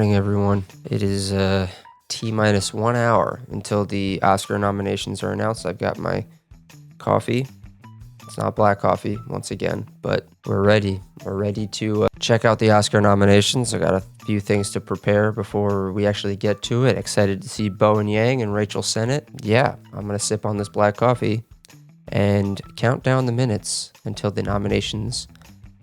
morning, everyone. It is T-minus 1 hour until the Oscar nominations are announced. I've got my coffee. It's not black coffee, once again, but we're ready. We're ready to check out the Oscar nominations. I got a few things to prepare before we actually get to it. Excited to see Bowen Yang and Rachel Sennett. Yeah, I'm going to sip on this black coffee and count down the minutes until the nominations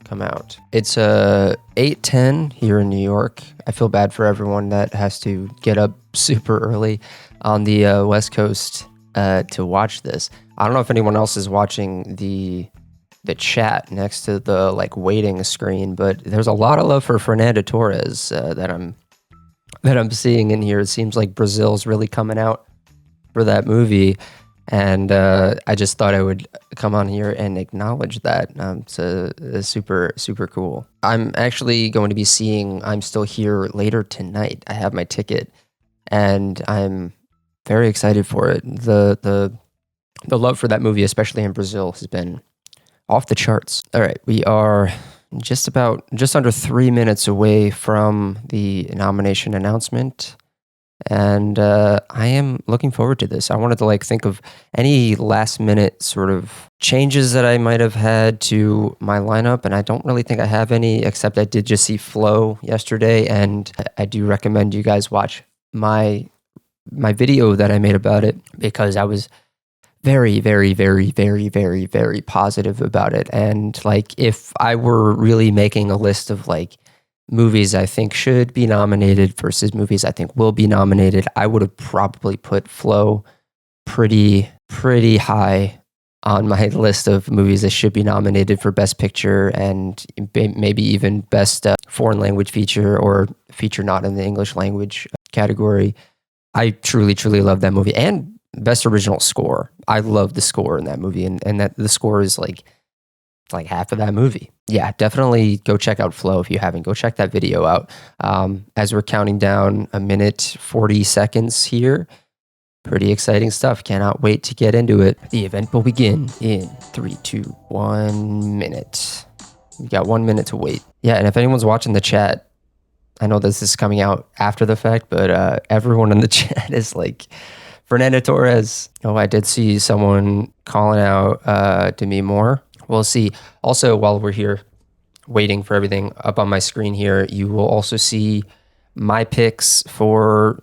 come out. It's 8:10 here in New York. I feel bad for everyone that has to get up super early on the West Coast to watch this. I don't know if anyone else is watching the chat next to the waiting screen, but there's a lot of love for Fernando Torres that I'm seeing in here. It seems like Brazil's really coming out for that movie. And I just thought I would come on here and acknowledge that. It's super, super cool. I'm actually going to be seeing I'm Still Here later tonight. I have my ticket, and I'm very excited for it. The love for that movie, especially in Brazil, has been off the charts. All right, we are just under 3 minutes away from the nomination announcement. And I am looking forward to this. I wanted to think of any last minute sort of changes that I might have had to my lineup, and I don't really think I have any, except I did just see Flow yesterday, and I do recommend you guys watch my video that I made about it, because I was very, very, very, very, very, very positive about it. And if I were really making a list of movies I think should be nominated versus movies I think will be nominated, I would have probably put Flow pretty high on my list of movies that should be nominated for Best Picture and maybe even Best Foreign Language Feature or Feature Not in the English Language category. I truly, truly love that movie. And Best Original Score. I love the score in that movie, and that the score is half of that movie. Yeah, definitely go check out Flow if you haven't. Go check that video out. As we're counting down 1:40 seconds here, pretty exciting stuff. Cannot wait to get into it. The event will begin in 3, 2, 1 minute. We got 1 minute to wait. Yeah, and if anyone's watching the chat, I know this is coming out after the fact, but everyone in the chat is Fernando Torres. Oh, I did see someone calling out Demi Moore. We'll see. Also, while we're here waiting for everything up on my screen here, you will also see my picks for,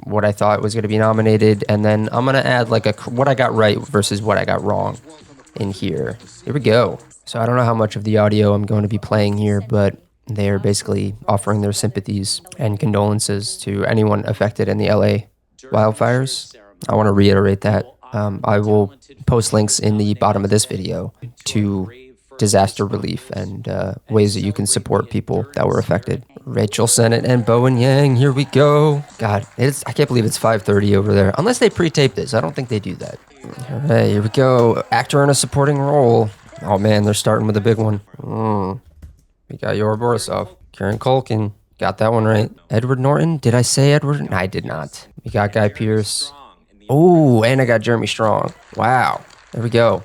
what I thought was going to be nominated. And then I'm going to add what I got right versus what I got wrong in here. Here we go. So I don't know how much of the audio I'm going to be playing here, but they are basically offering their sympathies and condolences to anyone affected in the LA wildfires. I want to reiterate that. I will post links in the bottom of this video to disaster relief and ways that you can support people that were affected. Rachel Sennett and Bowen Yang, here we go. God, I can't believe it's 5:30 over there. Unless they pre-tape this. I don't think they do that. All right, here we go. Actor in a supporting role. Oh man, they're starting with a big one. We got Yor Borisov. Kieran Culkin. Got that one right. Edward Norton. Did I say Edward? No, I did not. We got Guy Pearce. Oh, and I got Jeremy Strong. Wow. There we go.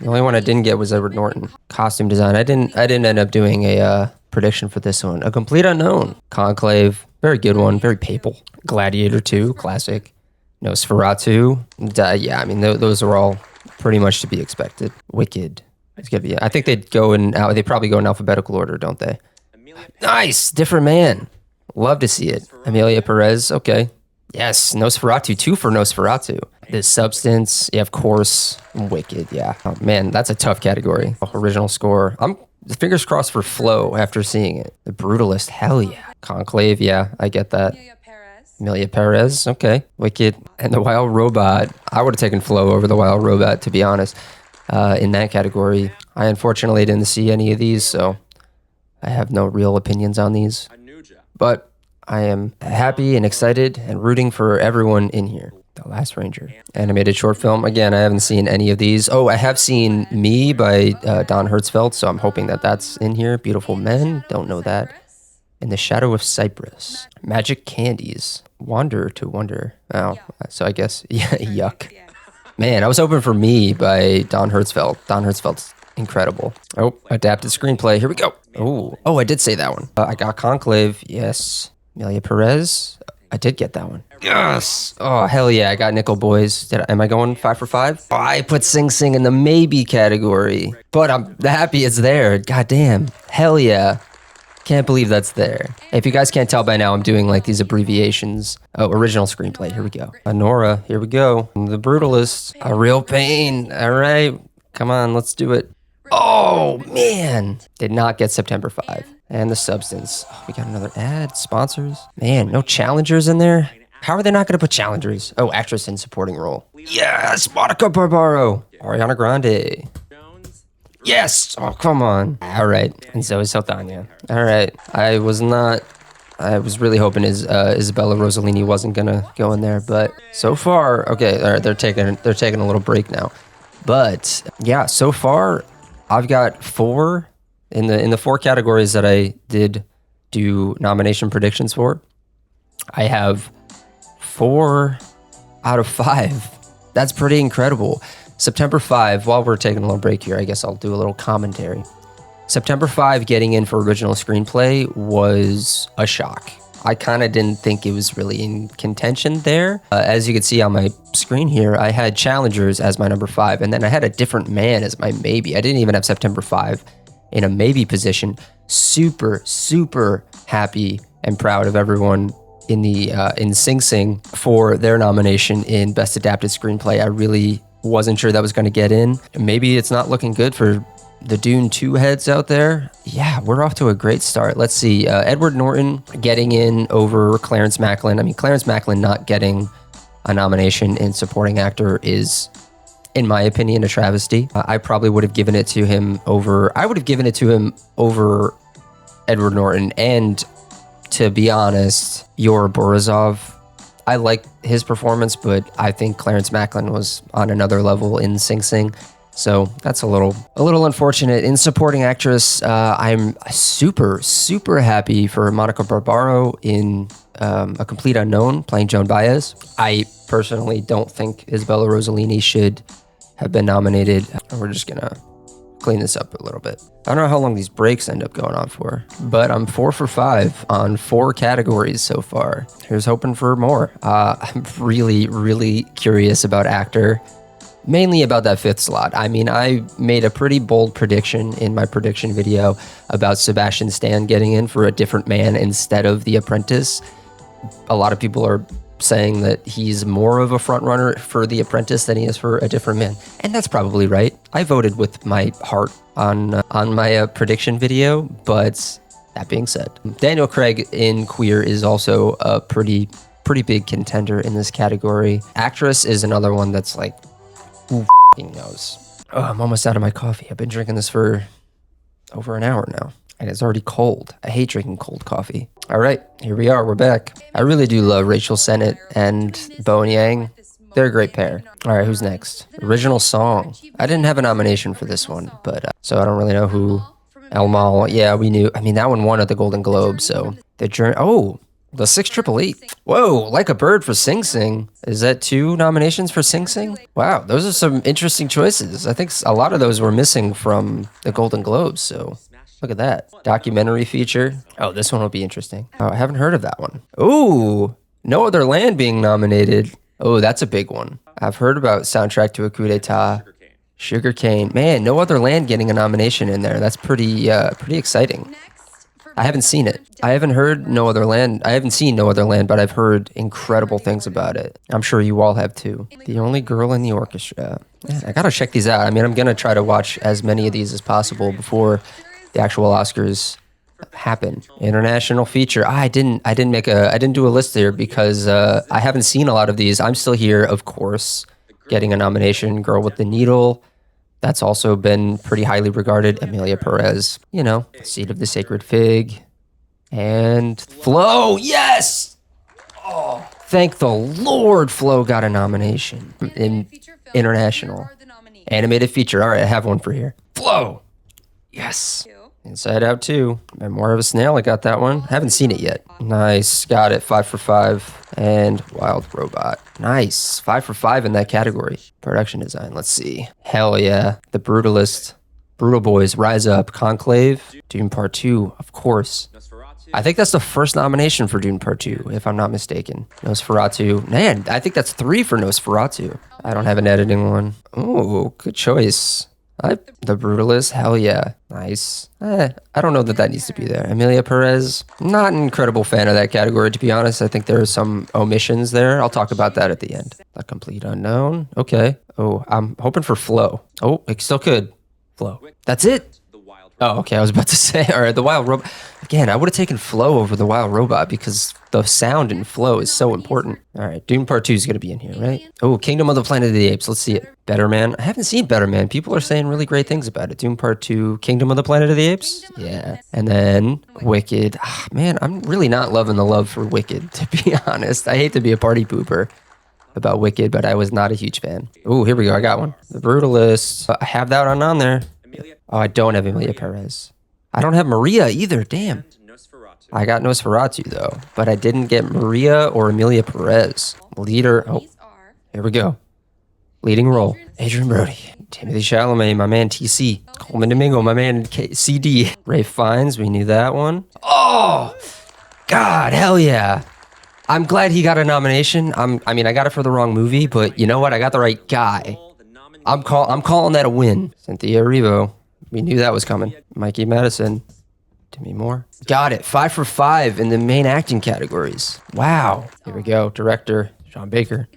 The only one I didn't get was Edward Norton. Costume design. I didn't end up doing a prediction for this one. A Complete Unknown. Conclave. Very good one. Very papal. Gladiator 2. Classic. Nosferatu. Yeah, I mean, those are all pretty much to be expected. Wicked. It's gonna be. I think they probably go in alphabetical order, don't they? Nice. Different Man. Love to see it. Amelia Perez. Okay. Yes, Nosferatu, 2 for Nosferatu. The Substance, yeah, of course. Wicked, yeah. Oh, man, that's a tough category. Original score. I'm fingers crossed for Flow after seeing it. The Brutalist, hell yeah. Conclave, yeah, I get that. Amelia Perez, okay. Wicked. And The Wild Robot. I would have taken Flow over The Wild Robot, to be honest, in that category. I unfortunately didn't see any of these, so I have no real opinions on these. But I am happy and excited and rooting for everyone in here. The Last Ranger. Animated short film. Again, I haven't seen any of these. Oh, I have seen Me by Don Hertzfeldt, so I'm hoping that that's in here. Beautiful Men. Don't know that. In the Shadow of Cypress. Magic Candies. Wander to Wonder. Oh, so I guess, yeah, yuck. Man, I was hoping for Me by Don Hertzfeldt. Don Hertzfeldt's incredible. Oh, adapted screenplay. Here we go. Oh, I did say that one. I got Conclave. Yes. Amelia Perez. I did get that one. Yes. Oh, hell yeah. I got Nickel Boys. Am I going 5 for 5? Oh, I put Sing Sing in the maybe category, but I'm happy it's there. God damn. Hell yeah. Can't believe that's there. If you guys can't tell by now, I'm doing like these abbreviations. Oh, original screenplay. Here we go. Nora. Here we go. The Brutalist. A Real Pain. All right. Come on. Let's do it. Oh, man. Did not get September 5. And The Substance. Oh, we got another ad. Sponsors. Man, no challengers in there. How are they not going to put challengers? Oh, actress in supporting role. Yes, Monica Barbaro. Ariana Grande. Yes. Oh, come on. All right. And Zoe Saldana. All right. I was really hoping Isabella Rossellini wasn't going to go in there, but so far, okay, all right, they're taking a little break now. But yeah, so far I've got 4 in the 4 categories that I did do nomination predictions for. I have 4 out of 5. That's pretty incredible. September 5, while we're taking a little break here, I guess I'll do a little commentary. September 5 getting in for original screenplay was a shock. I kind of didn't think it was really in contention there. As you can see on my screen here, I had challengers as my number 5, and then I had A Different Man as my maybe. I didn't even have September 5 in a maybe position. Super, super happy and proud of everyone in Sing Sing for their nomination in Best Adapted Screenplay. I really wasn't sure that was going to get in. Maybe it's not looking good for the Dune 2 heads out there. Yeah, we're off to a great start. Let's see. Edward Norton getting in over Clarence Macklin. I mean, Clarence Macklin not getting a nomination in supporting actor is, in my opinion, a travesty. I probably would have given it to him over... I would have given it to him over Edward Norton. And to be honest, Yor Borazov, I like his performance, but I think Clarence Macklin was on another level in Sing Sing. So that's a little unfortunate. In supporting actress, I'm super, super happy for Monica Barbaro in A Complete Unknown, playing Joan Baez. I personally don't think Isabella Rossellini should have been nominated. We're just gonna clean this up a little bit. I don't know how long these breaks end up going on for, but I'm 4 for 5 on 4 categories so far. Here's hoping for more. I'm really, really curious about actor, mainly about that 5th slot. I mean, I made a pretty bold prediction in my prediction video about Sebastian Stan getting in for A Different Man instead of The Apprentice. A lot of people are saying that he's more of a front runner for The Apprentice than he is for A Different Man, and that's probably right. I voted with my heart on my prediction video, but that being said, Daniel Craig in Queer is also a pretty big contender in this category. Actress is another one that's like, who knows? Oh, I'm almost out of my coffee. I've been drinking this for over an hour now, and it's already cold. I hate drinking cold coffee. All right, here we are. We're back. I really do love Rachel Sennett and Bowen Yang. They're a great pair. All right, who's next? Original song. I didn't have a nomination for this one, but so I don't really know who. El Mal. Yeah, we knew. I mean, that one won at the Golden Globe, so the journey. Oh, the 688. Whoa, Like a Bird for Sing Sing. Is that 2 nominations for Sing Sing? Wow, those are some interesting choices. I think a lot of those were missing from the Golden Globes, so look at that. Documentary feature. Oh, this one will be interesting. Oh, I haven't heard of that one. Ooh, No Other Land being nominated. Oh, that's a big one. I've heard about Soundtrack to a Coup d'etat. Sugarcane. Man, No Other Land getting a nomination in there. That's pretty exciting. I haven't seen it. I haven't heard No Other Land. I haven't seen No Other Land, but I've heard incredible things about it. I'm sure you all have too. The Only Girl in the Orchestra. Man, I gotta check these out. I mean, I'm gonna try to watch as many of these as possible before the actual Oscars happen. International feature. I didn't do a list there because I haven't seen a lot of these. I'm Still Here, of course, getting a nomination. Girl with the Needle. That's also been pretty highly regarded. Amelia Perez, you know, Seed of the Sacred Fig. And Flo, yes! Oh, thank the Lord Flo got a nomination in international. Animated feature. All right, I have one for here. Flo! Yes. Inside Out 2. Memoir of a Snail, I got that one. Haven't seen it yet. Nice, got it. 5 for 5. And Wild Robot. Nice, 5 for 5 in that category. Production design, let's see. Hell yeah. The Brutalist. Brutal Boys, Rise Up. Conclave. Dune Part 2, of course. I think that's the first nomination for Dune Part 2, if I'm not mistaken. Nosferatu. Man, I think that's 3 for Nosferatu. I don't have an editing one. Oh, good choice. The Brutalist, hell yeah. Nice. I don't know that needs to be there. Emilia Perez, not an incredible fan of that category, to be honest. I think there are some omissions there. I'll talk about that at the end. A Complete Unknown. Okay. Oh, I'm hoping for Flow. Oh, it still could. Flow. That's it. Oh, okay. I was about to say, all right, the Wild Robot. Again, I would have taken Flow over the Wild Robot because the sound in Flow is so important. All right, Dune Part 2 is going to be in here, right? Oh, Kingdom of the Planet of the Apes. Let's see it. Better Man. I haven't seen Better Man. People are saying really great things about it. Dune Part 2, Kingdom of the Planet of the Apes. Yeah. And then Wicked. Man, I'm really not loving the love for Wicked, to be honest. I hate to be a party pooper about Wicked, but I was not a huge fan. Oh, here we go. I got one. The Brutalist. I have that on there. Oh, I don't have Emilia Perez. I don't have Maria either. Damn. I got Nosferatu, though. But I didn't get Maria or Emilia Perez. Leader. Oh, here we go. Leading role. Adrian Brody. Timothy Chalamet, my man TC. Coleman Domingo, my man CD. Ray Fiennes, we knew that one. Oh, God, hell yeah. I'm glad he got a nomination. I mean, I got it for the wrong movie, but you know what? I got the right guy. I'm calling that a win. Cynthia Erivo. We knew that was coming. Mikey Madison. Demi Moore. Got it. 5 for 5 in the main acting categories. Wow. Here we go. Director, Sean Baker.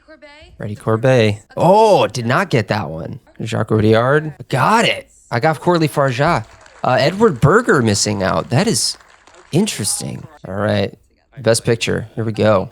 Freddie Corbet. Oh, did not get that one. Jacques Audiard. Got it. I got Corley Farja. Edward Berger missing out. That is interesting. All right. Best Picture. Here we go.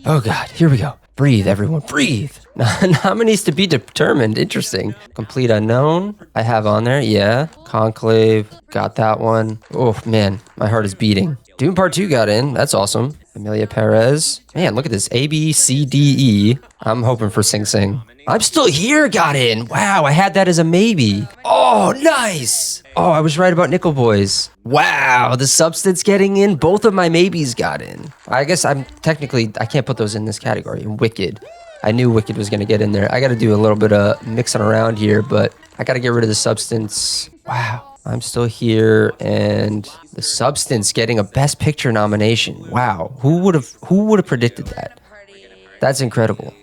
Oh, God. Here we go. Breathe, everyone. Breathe. Nominees to be determined. Interesting. Complete Unknown. I have on there. Yeah. Conclave. Got that one. Oh, man. My heart is beating. Dune Part 2 got in. That's awesome. Emilia Perez. Man, look at this. A, B, C, D, E. I'm hoping for Sing Sing. I'm Still Here got in. Wow, I had that as a maybe. Oh, nice. Oh, I was right about Nickel Boys. Wow, The Substance getting in. Both of my maybes got in. I guess I can't put those in this category. Wicked. I knew Wicked was going to get in there. I got to do a little bit of mixing around here, but I got to get rid of The Substance. Wow. I'm Still Here, and The Substance getting a Best Picture nomination. Wow. Who would have predicted that? That's incredible.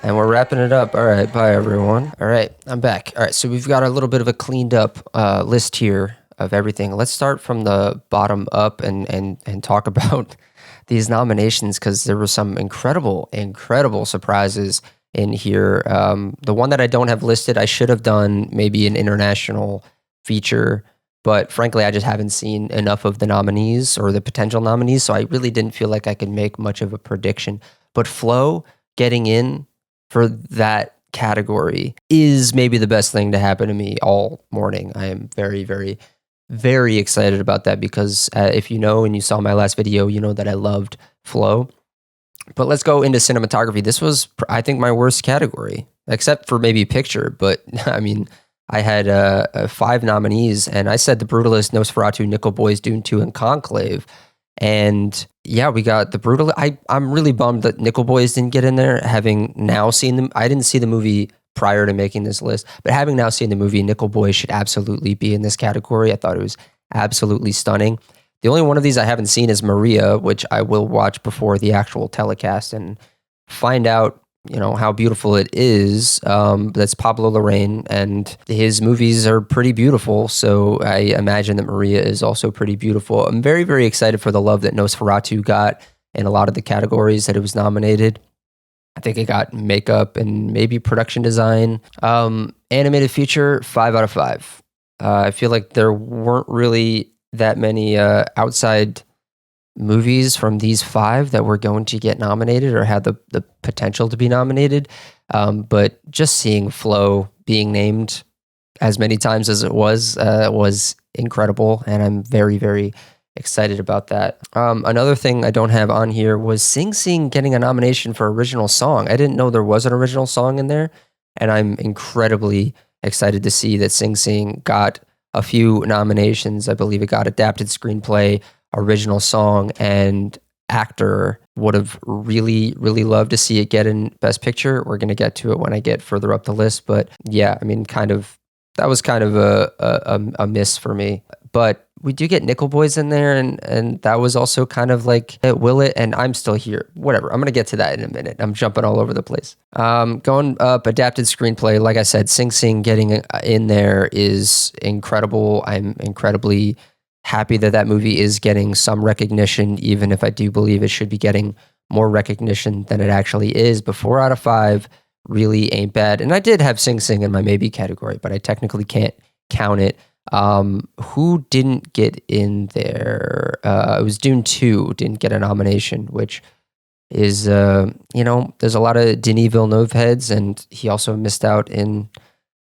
And we're wrapping it up. All right. Bye, everyone. All right. I'm back. All right. So we've got a little bit of a cleaned up list here of everything. Let's start from the bottom up and talk about these nominations, because there were some incredible surprises in here. The one that I don't have listed, I should have done maybe an international feature, but frankly, I just haven't seen enough of the nominees or the potential nominees, so I really didn't feel like I could make much of a prediction. But Flo getting in for that category is maybe the best thing to happen to me all morning. I am very, very, very excited about that, because if you know and you saw my last video, you know that I loved Flo. But let's go into cinematography. This was, I think, my worst category, except for maybe picture. But I mean, I had 5 nominees, and I said The Brutalist, Nosferatu, Nickel Boys, Dune 2, and Conclave. And yeah, we got The Brutalist. I'm really bummed that Nickel Boys didn't get in there, having now seen them. I didn't see the movie prior to making this list, but having now seen the movie, Nickel Boys should absolutely be in this category. I thought it was absolutely stunning. The only one of these I haven't seen is Maria, which I will watch before the actual telecast and find out, you know, how beautiful it is. That's Pablo Larraín, and his movies are pretty beautiful, so I imagine that Maria is also pretty beautiful. I'm very, very excited for the love that Nosferatu got in a lot of the categories that it was nominated. I think it got makeup and maybe production design. Animated feature, 5 out of 5. I feel like there weren't really that many outside movies from these 5 that were going to get nominated or had the potential to be nominated. But just seeing Flo being named as many times as it was incredible. And I'm very, very excited about that. Another thing I don't have on here was Sing Sing getting a nomination for original song. I didn't know there was an original song in there. And I'm incredibly excited to see that Sing Sing got a few nominations. I believe it got adapted screenplay, original song, and actor. Would have really, really loved to see it get in Best Picture. We're going to get to it when I get further up the list. But yeah, I mean, kind of that was kind of a miss for me. But we do get Nickel Boys in there, and that was also kind of like, will it? And I'm Still Here. Whatever. I'm going to get to that in a minute. I'm jumping all over the place. Going up, adapted screenplay. Like I said, Sing Sing getting in there is incredible. I'm incredibly happy that that movie is getting some recognition, even if I do believe it should be getting more recognition than it actually is. But 4 out of 5 really ain't bad. And I did have Sing Sing in my maybe category, but I technically can't count it. Who didn't get in there? It was Dune 2 didn't get a nomination, which is, there's a lot of Denis Villeneuve heads, and he also missed out in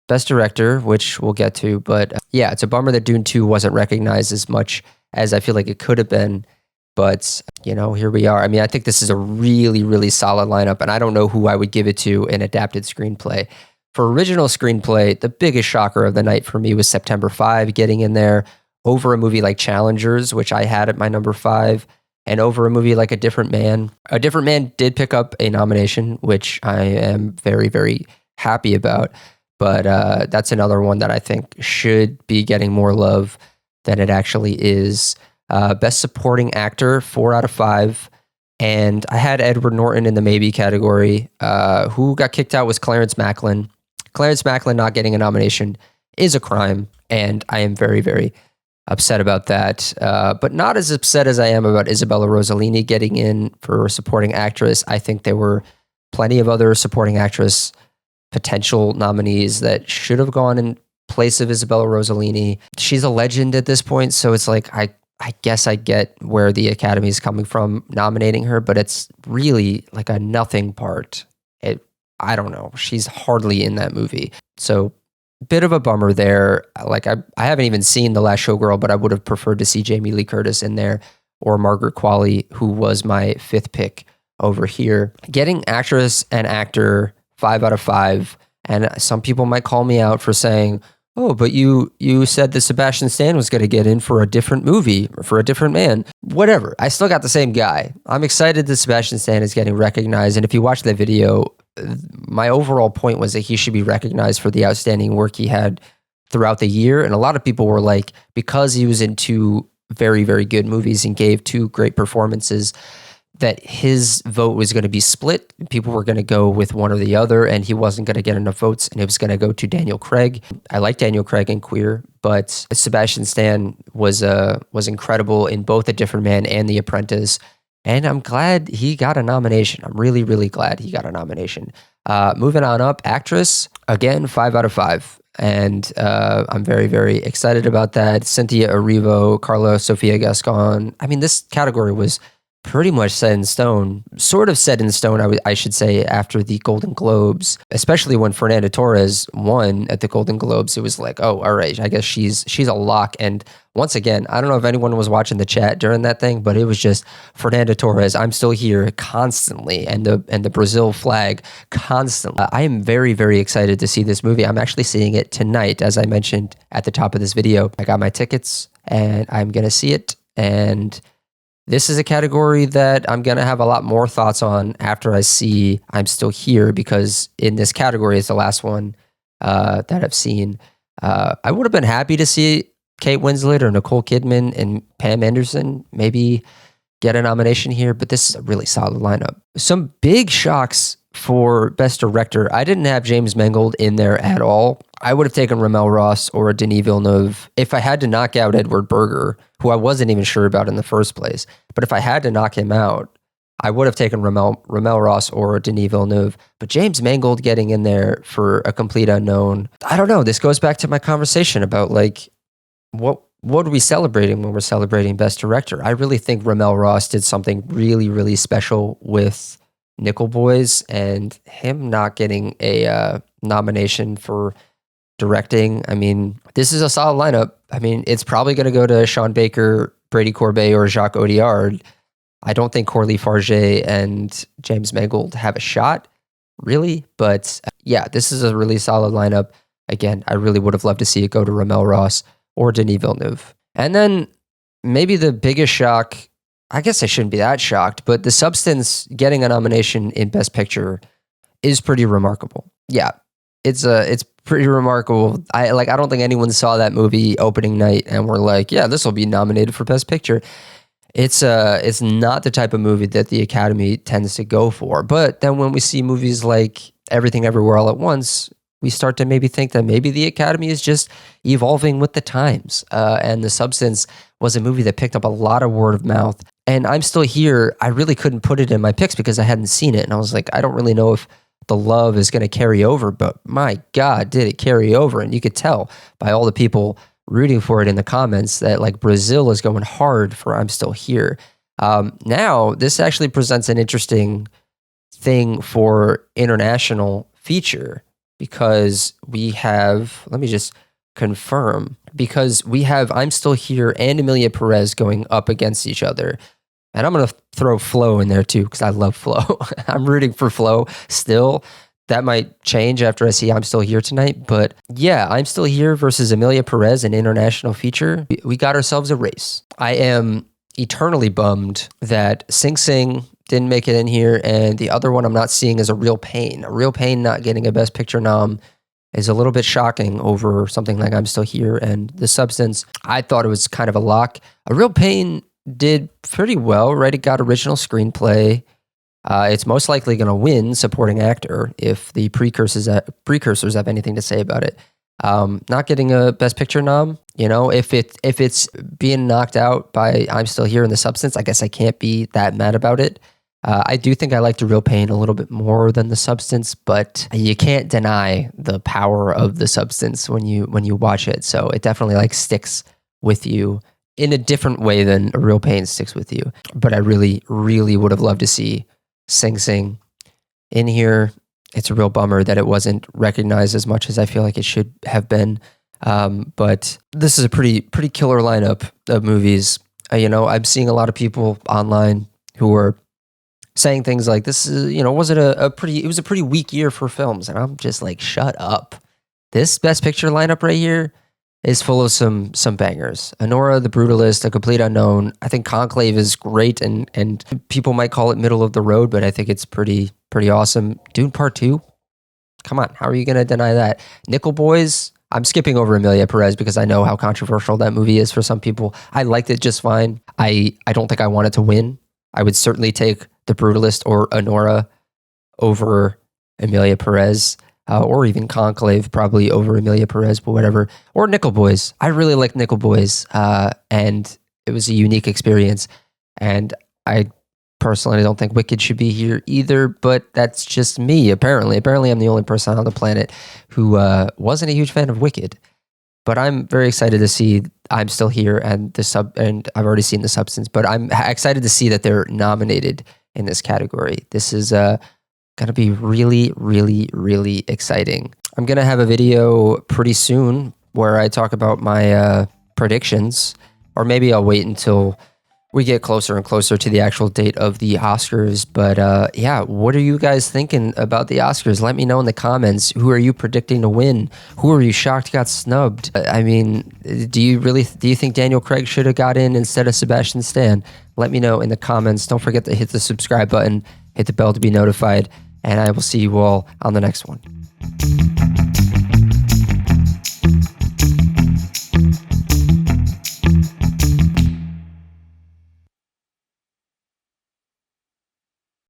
Best Director, which we'll get to. But yeah, it's a bummer that Dune 2 wasn't recognized as much as I feel like it could have been. But, here we are. I mean, I think this is a really, really solid lineup, and I don't know who I would give it to in adapted screenplay. For original screenplay, the biggest shocker of the night for me was September 5 getting in there over a movie like Challengers, which I had at my number 5, and over a movie like A Different Man. A Different Man did pick up a nomination, which I am very, very happy about. But that's another one that I think should be getting more love than it actually is. Best Supporting Actor, 4 out of 5. And I had Edward Norton in the maybe category. Who got kicked out was Clarence Macklin. Clarence Macklin not getting a nomination is a crime, and I am very, very upset about that. But not as upset as I am about Isabella Rossellini getting in for supporting actress. I think there were plenty of other supporting actress potential nominees that should have gone in place of Isabella Rossellini. She's a legend at this point, so it's like I guess I get where the Academy is coming from nominating her, but it's really like a nothing part. I don't know. She's hardly in that movie. So bit of a bummer there. Like I haven't even seen The Last Showgirl, but I would have preferred to see Jamie Lee Curtis in there, or Margaret Qualley, who was my 5th pick over here. Getting actress and actor 5 out of 5. And some people might call me out for saying, oh, but you said that Sebastian Stan was going to get in for a different movie, or for A Different Man. Whatever. I still got the same guy. I'm excited that Sebastian Stan is getting recognized. And if you watch the video, my overall point was that he should be recognized for the outstanding work he had throughout the year. And a lot of people were like, because he was in 2 very, very good movies and gave 2 great performances, that his vote was going to be split. People were going to go with one or the other, and he wasn't going to get enough votes, and it was going to go to Daniel Craig. I like Daniel Craig in Queer, but Sebastian Stan was incredible in both A Different Man and The Apprentice, and I'm glad he got a nomination. I'm really, really glad he got a nomination. Moving on up, actress, again, 5 out of 5. And I'm very, very excited about that. Cynthia Erivo, Carla Sofia Gascon. I mean, this category was pretty much set in stone, sort of set in stone, I should say, after the Golden Globes, especially when Fernanda Torres won at the Golden Globes. It was like, oh, all right, I guess she's a lock. And once again, I don't know if anyone was watching the chat during that thing, but it was just Fernanda Torres, I'm Still Here constantly, and the Brazil flag constantly. I am very, very excited to see this movie. I'm actually seeing it tonight, as I mentioned at the top of this video. I got my tickets, and I'm going to see it, and this is a category that I'm going to have a lot more thoughts on after I see I'm Still Here, because in this category is the last one that I've seen. I would have been happy to see Kate Winslet or Nicole Kidman and Pam Anderson maybe get a nomination here, but this is a really solid lineup. Some big shocks for Best Director. I didn't have James Mangold in there at all. I would have taken Ramel Ross or Denis Villeneuve if I had to knock out Edward Berger, who I wasn't even sure about in the first place. But if I had to knock him out, I would have taken Ramel Ross or Denis Villeneuve. But James Mangold getting in there for a complete unknown. I don't know. This goes back to my conversation about like, what are we celebrating when we're celebrating Best Director? I really think Ramel Ross did something really, really special with Nickel Boys, and him not getting a nomination for directing. I mean, this is a solid lineup. I mean, it's probably going to go to Sean Baker, Brady Corbet, or Jacques Audiard. I don't think Corley Farge and James Mangold have a shot, really. But yeah, this is a really solid lineup. Again, I really would have loved to see it go to Ramel Ross or Denis Villeneuve. And then maybe the biggest shock, I guess I shouldn't be that shocked, but The Substance getting a nomination in Best Picture is pretty remarkable. Yeah, it's pretty remarkable. I don't think anyone saw that movie opening night and were like, yeah, this will be nominated for Best Picture. It's not the type of movie that the Academy tends to go for. But then when we see movies like Everything Everywhere All at Once, we start to maybe think that maybe the Academy is just evolving with the times. And The Substance was a movie that picked up a lot of word of mouth. And I'm Still Here, I really couldn't put it in my picks because I hadn't seen it. And I was like, I don't really know if the love is going to carry over, but my God, did it carry over. And you could tell by all the people rooting for it in the comments that like Brazil is going hard for I'm Still Here. Now, this actually presents an interesting thing for international feature because we have, let me just confirm, because we have I'm Still Here and Emilia Perez going up against each other. And I'm going to throw Flo in there too, because I love Flo. I'm rooting for Flo still. That might change after I see I'm Still Here tonight. But yeah, I'm Still Here versus Emilia Perez, an international feature. We got ourselves a race. I am eternally bummed that Sing Sing didn't make it in here. And the other one I'm not seeing is A Real Pain. A Real Pain not getting a Best Picture nom is a little bit shocking over something like I'm Still Here and The Substance. I thought it was kind of a lock. A Real Pain did pretty well, right? It got original screenplay. It's most likely going to win supporting actor if the precursors have anything to say about it. Not getting a Best Picture nom, if it's being knocked out by I'm Still Here and The Substance, I guess I can't be that mad about it. I do think I liked A Real Pain a little bit more than The Substance, but you can't deny the power of The Substance when you watch it. So it definitely sticks with you in a different way than A Real Pain sticks with you. But I really, really would have loved to see Sing Sing in here. It's a real bummer that it wasn't recognized as much as I feel like it should have been. But this is a pretty killer lineup of movies. I'm seeing a lot of people online who are saying things like, this is, it was a pretty weak year for films. And I'm just like, shut up. This Best Picture lineup right here is full of some bangers. Anora, The Brutalist, A Complete Unknown. I think Conclave is great, and people might call it middle of the road, but I think it's pretty awesome. Dune Part 2? Come on, how are you going to deny that? Nickel Boys? I'm skipping over Emilia Perez because I know how controversial that movie is for some people. I liked it just fine. I don't think I want it to win. I would certainly take The Brutalist or Anora over Emilia Perez. Or even Conclave, probably over Emilia Perez, but whatever. Or Nickel Boys. I really liked Nickel Boys, and it was a unique experience. And I personally don't think Wicked should be here either, but that's just me, apparently. Apparently, I'm the only person on the planet who wasn't a huge fan of Wicked. But I'm very excited to see I'm Still Here and and I've already seen The Substance, but I'm excited to see that they're nominated in this category. This is going to be really, really, really exciting. I'm going to have a video pretty soon where I talk about my predictions, or maybe I'll wait until we get closer and closer to the actual date of the Oscars. But yeah, what are you guys thinking about the Oscars? Let me know in the comments. Who are you predicting to win? Who are you shocked got snubbed? I mean, do you think Daniel Craig should have got in instead of Sebastian Stan? Let me know in the comments. Don't forget to hit the subscribe button, hit the bell to be notified, and I will see you all on the next one.